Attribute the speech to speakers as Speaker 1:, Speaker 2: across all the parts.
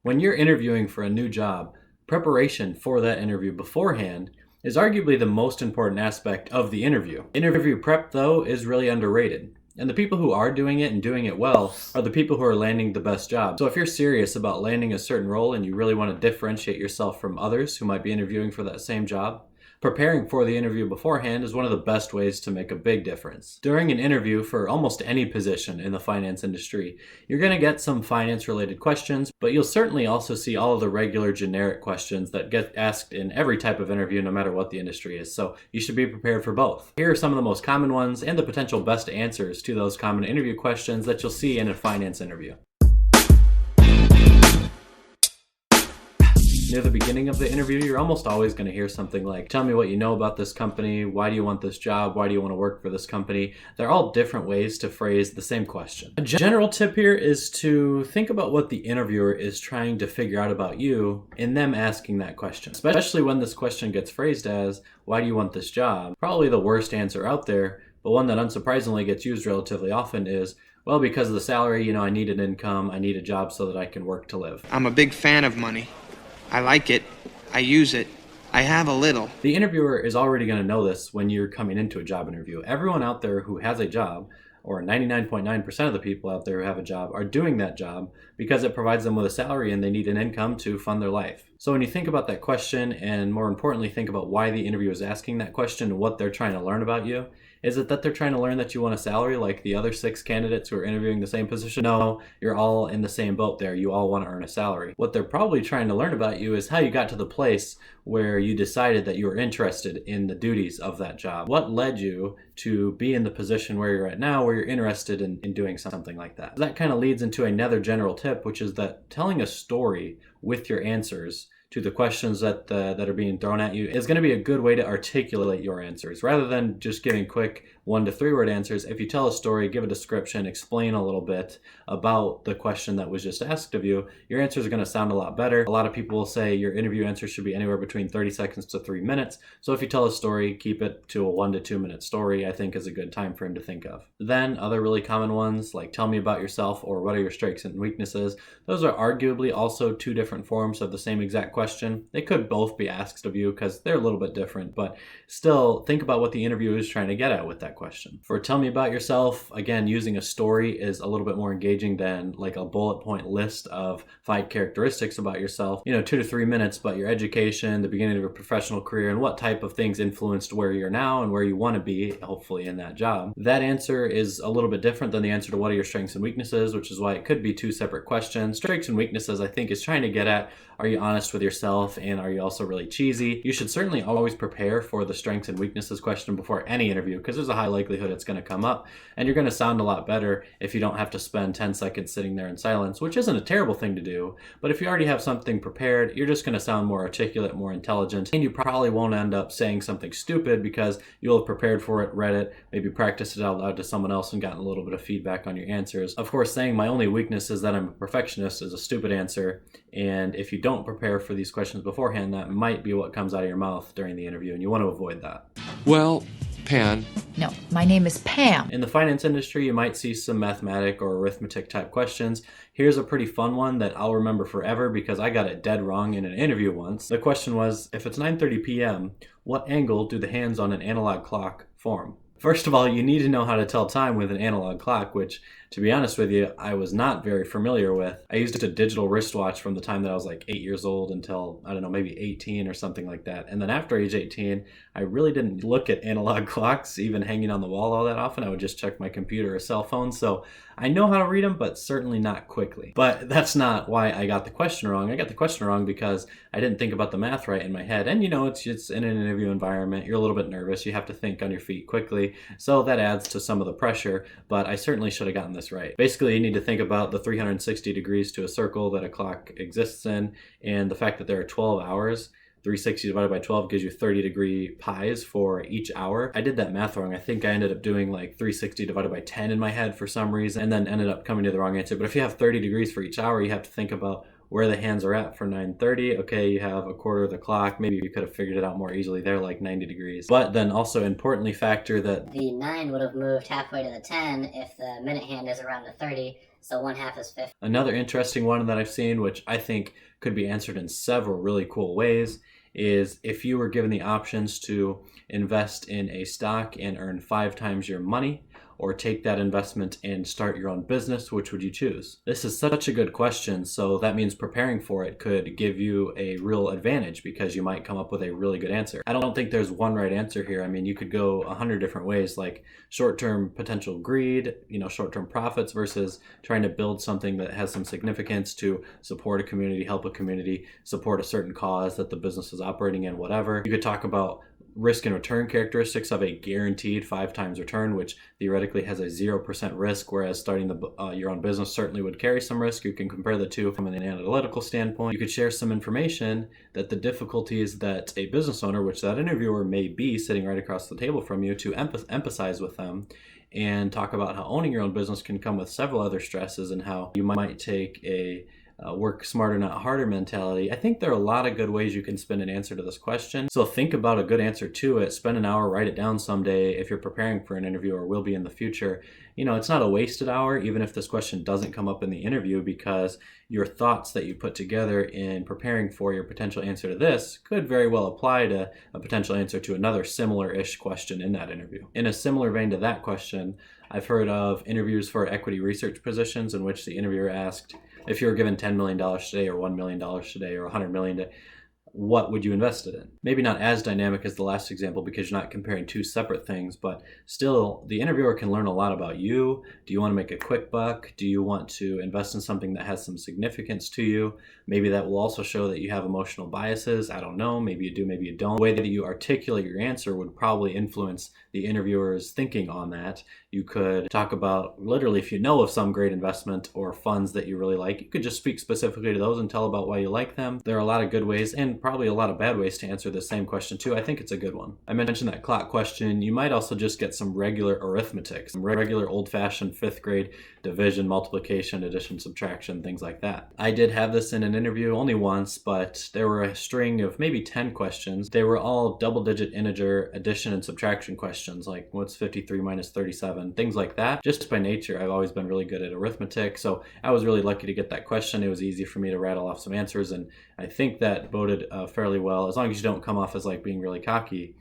Speaker 1: When you're interviewing for a new job, preparation for that interview beforehand is arguably the most important aspect of the interview. Interview prep, though, is really underrated. And the people who are doing it and doing it well are the people who are landing the best jobs. So if you're serious about landing a certain role and you really want to differentiate yourself from others who might be interviewing for that same job, preparing for the interview beforehand is one of the best ways to make a big difference. During an interview for almost any position in the finance industry, you're going to get some finance related questions, but you'll certainly also see all of the regular generic questions that get asked in every type of interview, no matter what the industry is. So you should be prepared for both. Here are some of the most common ones and the potential best answers to those common interview questions that you'll see in a finance interview. Near the beginning of the interview, you're almost always going to hear something like, tell me what you know about this company, why do you want this job, why do you want to work for this company? They're all different ways to phrase the same question. A general tip here is to think about what the interviewer is trying to figure out about you in them asking that question. Especially when this question gets phrased as, why do you want this job? Probably the worst answer out there, but one that unsurprisingly gets used relatively often is, well, because of the salary, I need an income, I need a job so that I can work to live.
Speaker 2: I'm a big fan of money. I like it. I use it. I have a little.
Speaker 1: The interviewer is already going to know this when you're coming into a job interview. Everyone out there who has a job, or 99.9% of the people out there who have a job, are doing that job because it provides them with a salary and they need an income to fund their life. So when you think about that question, and more importantly, think about why the interviewer is asking that question and what they're trying to learn about you, is it that they're trying to learn that you want a salary like the other 6 candidates who are interviewing the same position? No, you're all in the same boat there. You all want to earn a salary. What they're probably trying to learn about you is how you got to the place where you decided that you were interested in the duties of that job. What led you to be in the position where you're at now, where you're interested in doing something like that? That kind of leads into another general tip, which is that telling a story with your answers to the questions that are being thrown at you is going to be a good way to articulate your answers. Rather than just giving quick 1 to 3 word answers, if you tell a story, give a description, explain a little bit about the question that was just asked of you, your answers are going to sound a lot better. A lot of people will say your interview answers should be anywhere between 30 seconds to 3 minutes. So if you tell a story, keep it to a 1 to 2 minute story, I think is a good time frame to think of. Then other really common ones like tell me about yourself or what are your strengths and weaknesses. Those are arguably also 2 different forms of the same exact question. They could both be asked of you because they're a little bit different, but still think about what the interviewer is trying to get at with that question. For tell me about yourself, again, using a story is a little bit more engaging than like a bullet point list of 5 characteristics about yourself. 2 to 3 minutes, but your education, the beginning of your professional career, and what type of things influenced where you're now and where you want to be, hopefully in that job. That answer is a little bit different than the answer to what are your strengths and weaknesses, which is why it could be 2 separate questions. Strengths and weaknesses, I think, is trying to get at, are you honest with yourself and are you also really cheesy? You should certainly always prepare for the strengths and weaknesses question before any interview because there's a high likelihood it's going to come up, and you're going to sound a lot better if you don't have to spend 10 seconds sitting there in silence, which isn't a terrible thing to do, but if you already have something prepared, you're just going to sound more articulate, more intelligent, and you probably won't end up saying something stupid because you'll have prepared for it, read it, maybe practiced it out loud to someone else and gotten a little bit of feedback on your answers. Of course, saying my only weakness is that I'm a perfectionist is a stupid answer, and if you don't prepare for these questions beforehand, that might be what comes out of your mouth during the interview, and you want to avoid that.
Speaker 3: Well, Pan.
Speaker 4: No, my name is Pam.
Speaker 1: In the finance industry, you might see some mathematic or arithmetic type questions. Here's a pretty fun one that I'll remember forever because I got it dead wrong in an interview once. The question was, if it's 9:30 p.m., what angle do the hands on an analog clock form? First of all, you need to know how to tell time with an analog clock, which, to be honest with you, I was not very familiar with. I used a digital wristwatch from the time that I was like 8 years old until, I don't know, maybe 18 or something like that. And then after age 18, I really didn't look at analog clocks even hanging on the wall all that often. I would just check my computer or cell phone. So I know how to read them, but certainly not quickly. But that's not why I got the question wrong. I got the question wrong because I didn't think about the math right in my head. And it's in an interview environment. You're a little bit nervous. You have to think on your feet quickly. So that adds to some of the pressure, but I certainly should have gotten this right. Basically, you need to think about the 360 degrees to a circle that a clock exists in, and the fact that there are 12 hours. 360 divided by 12 gives you 30-degree pies for each hour. I did that math wrong. I think I ended up doing like 360 divided by 10 in my head for some reason, and then ended up coming to the wrong answer. But if you have 30 degrees for each hour, you have to think about where the hands are at for 9:30. Okay, you have a quarter of the clock. Maybe you could have figured it out more easily there, like 90 degrees. But then also importantly factor that
Speaker 5: the 9 would have moved halfway to the 10 if the minute hand is around the 30, so 1/2 is 50.
Speaker 1: Another interesting one that I've seen, which I think could be answered in several really cool ways, is if you were given the options to invest in a stock and earn 5 times your money, or take that investment and start your own business, which would you choose? This is such a good question, so that means preparing for it could give you a real advantage because you might come up with a really good answer. I don't think there's one right answer here. I mean, you could go 100 different ways, like short-term potential greed, short-term profits versus trying to build something that has some significance to support a community, help a community, support a certain cause that the business is operating in, whatever. You could talk about risk and return characteristics of a guaranteed 5 times return, which theoretically has a 0% risk, whereas starting your own business certainly would carry some risk. You can compare the two from an analytical standpoint. You could share some information that the difficulties that a business owner, which that interviewer may be sitting right across the table from you, to emphasize with them, and talk about how owning your own business can come with several other stresses and how you might take a work smarter, not harder mentality. I think there are a lot of good ways you can spin an answer to this question. So think about a good answer to it. Spend an hour, write it down someday if you're preparing for an interview or will be in the future. It's not a wasted hour, even if this question doesn't come up in the interview, because your thoughts that you put together in preparing for your potential answer to this could very well apply to a potential answer to another similar-ish question in that interview. In a similar vein to that question, I've heard of interviews for equity research positions in which the interviewer asked, if you were given $10 million today or $1 million today or $100 million today, what would you invest it in? Maybe not as dynamic as the last example because you're not comparing two separate things, but still the interviewer can learn a lot about you. Do you want to make a quick buck? Do you want to invest in something that has some significance to you? Maybe that will also show that you have emotional biases. I don't know. Maybe you do, maybe you don't. The way that you articulate your answer would probably influence the interviewer's thinking on that. You could talk about, literally, if you know of some great investment or funds that you really like, you could just speak specifically to those and tell about why you like them. There are a lot of good ways and probably a lot of bad ways to answer the same question too. I think it's a good one. I mentioned that clock question. You might also just get some regular arithmetic, some regular old-fashioned 5th grade division, multiplication, addition, subtraction, things like that. I did have this in an interview only once, but there were a string of maybe 10 questions. They were all double-digit integer addition and subtraction questions, like what's 53 minus 37, things like that. Just by nature, I've always been really good at arithmetic, so I was really lucky to get that question. It was easy for me to rattle off some answers, and I think that boded fairly well. As long as you don't come off as like being really cocky,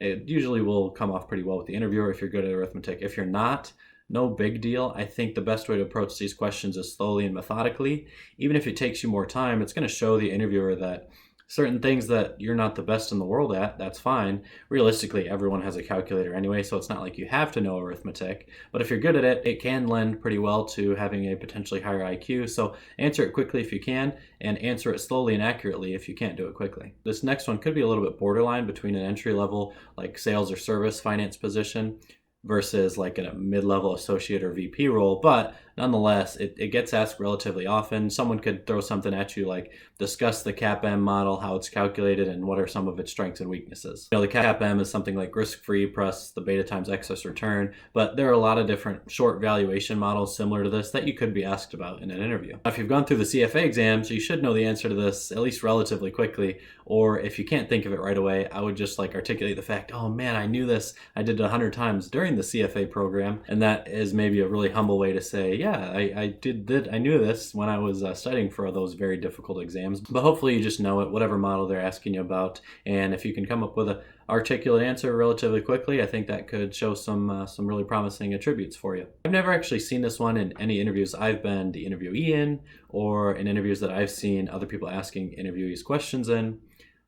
Speaker 1: it usually will come off pretty well with the interviewer if you're good at arithmetic. If you're not, no big deal. I think the best way to approach these questions is slowly and methodically. Even if it takes you more time, it's going to show the interviewer that certain things that you're not the best in the world at, that's fine. Realistically, everyone has a calculator anyway, so it's not like you have to know arithmetic. But if you're good at it, it can lend pretty well to having a potentially higher IQ. So answer it quickly if you can, and answer it slowly and accurately if you can't do it quickly. This next one could be a little bit borderline between an entry level, like sales or service finance position, versus like a mid-level associate or VP role, but nonetheless, it gets asked relatively often. Someone could throw something at you like, discuss the CAPM model, how it's calculated, and what are some of its strengths and weaknesses. The CAPM is something like risk-free plus the beta times excess return, but there are a lot of different short valuation models similar to this that you could be asked about in an interview. Now, if you've gone through the CFA exams, you should know the answer to this at least relatively quickly, or if you can't think of it right away, I would just like articulate the fact, oh man, I knew this, I did it 100 times during the CFA program, and that is maybe a really humble way to say, yeah, I knew this when I was studying for those very difficult exams. But hopefully you just know it, whatever model they're asking you about, and if you can come up with an articulate answer relatively quickly, I think that could show some really promising attributes for you. I've never actually seen this one in any interviews I've been the interviewee in, or in interviews that I've seen other people asking interviewees questions in,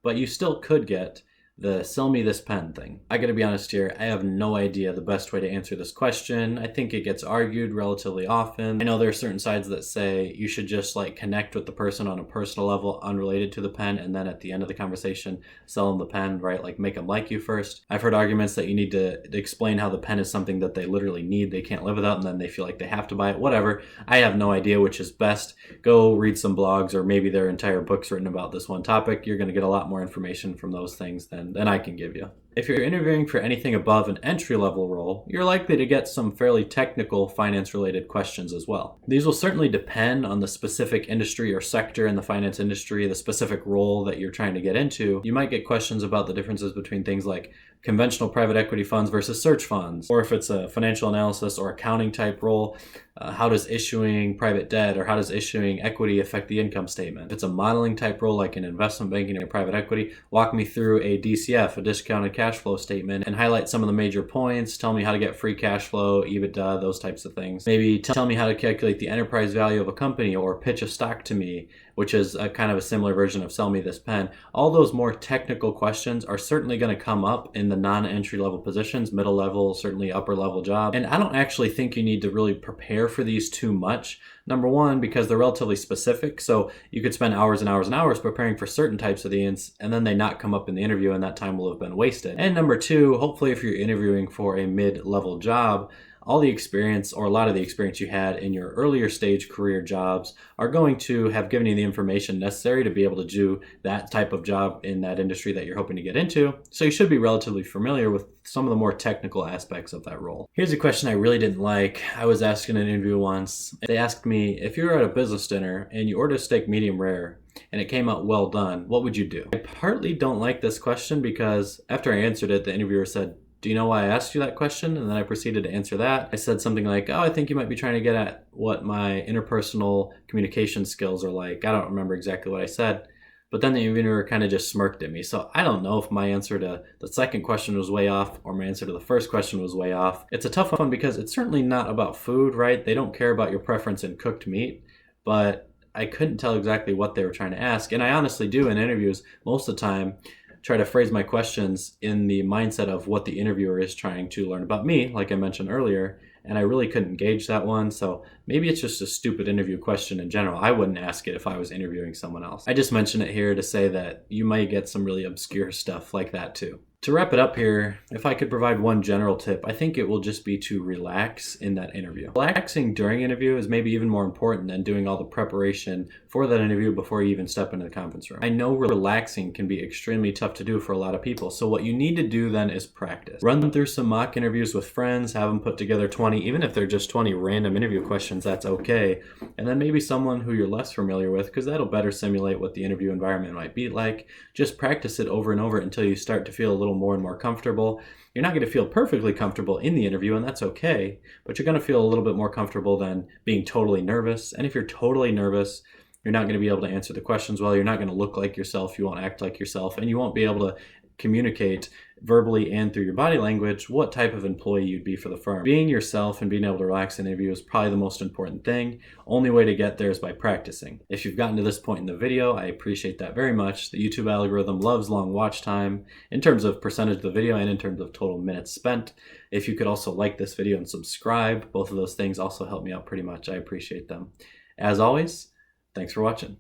Speaker 1: but you still could get the sell me this pen thing. I gotta be honest here, I have no idea the best way to answer this question. I think it gets argued relatively often. I know there are certain sides that say you should just like connect with the person on a personal level unrelated to the pen, and then at the end of the conversation sell them the pen, right? Like make them like you first. I've heard arguments that you need to explain how the pen is something that they literally need, they can't live without, and then they feel like they have to buy it, whatever. I have no idea which is best. Go read some blogs, or maybe there are entire books written about this one topic. You're gonna get a lot more information from those things than I can give you. If you're interviewing for anything above an entry-level role, you're likely to get some fairly technical finance-related questions as well. These will certainly depend on the specific industry or sector in the finance industry, the specific role that you're trying to get into. You might get questions about the differences between things like conventional private equity funds versus search funds, or if it's a financial analysis or accounting type role, how does issuing private debt or how does issuing equity affect the income statement? If it's a modeling type role like in investment banking or private equity, walk me through a DCF, a discounted cash flow statement, and highlight some of the major points. Tell me how to get free cash flow, EBITDA, those types of things. Maybe tell me how to calculate the enterprise value of a company or pitch a stock to me, which is a kind of a similar version of sell me this pen. All those more technical questions are certainly going to come up in the non-entry level positions, middle level, certainly upper level job. And I don't actually think you need to really prepare for these too much. Number one, because they're relatively specific. So you could spend hours and hours and hours preparing for certain types of these and then they not come up in the interview and that time will have been wasted. And number two, hopefully if you're interviewing for a mid-level job, all the experience or a lot of the experience you had in your earlier stage career jobs are going to have given you the information necessary to be able to do that type of job in that industry that you're hoping to get into. So you should be relatively familiar with some of the more technical aspects of that role. Here's a question I really didn't like. I was asked in an interview once. They asked me, if you're at a business dinner and you order steak medium rare and it came out well done, what would you do? I partly don't like this question because after I answered it, the interviewer said, do you know why I asked you that question? And then I proceeded to answer that. I said something like, oh, I think you might be trying to get at what my interpersonal communication skills are like. I don't remember exactly what I said. But then the interviewer kind of just smirked at me. So I don't know if my answer to the second question was way off or my answer to the first question was way off. It's a tough one because it's certainly not about food, right? They don't care about your preference in cooked meat. But I couldn't tell exactly what they were trying to ask. And I honestly do in interviews most of the time try to phrase my questions in the mindset of what the interviewer is trying to learn about me, like I mentioned earlier, and I really couldn't gauge that one, so maybe it's just a stupid interview question in general. I wouldn't ask it if I was interviewing someone else. I just mention it here to say that you might get some really obscure stuff like that too. To wrap it up here, if I could provide one general tip, I think it will just be to relax in that interview. Relaxing during interview is maybe even more important than doing all the preparation for that interview before you even step into the conference room. I know relaxing can be extremely tough to do for a lot of people, so what you need to do then is practice. Run through some mock interviews with friends, have them put together 20, even if they're just 20 random interview questions, that's okay. And then maybe someone who you're less familiar with, because that'll better simulate what the interview environment might be like. Just practice it over and over until you start to feel a little more and more comfortable. You're not going to feel perfectly comfortable in the interview, and that's okay, but you're going to feel a little bit more comfortable than being totally nervous. And if you're totally nervous, you're not going to be able to answer the questions well. You're not going to look like yourself. You won't act like yourself, and you won't be able to communicate verbally and through your body language what type of employee you'd be for the firm. Being yourself and being able to relax in an interview is probably the most important thing. Only way to get there is by practicing. If you've gotten to this point in the video, I appreciate that very much. The YouTube algorithm loves long watch time in terms of percentage of the video and in terms of total minutes spent. If you could also like this video and subscribe, both of those things also help me out pretty much. I appreciate them. As always, thanks for watching.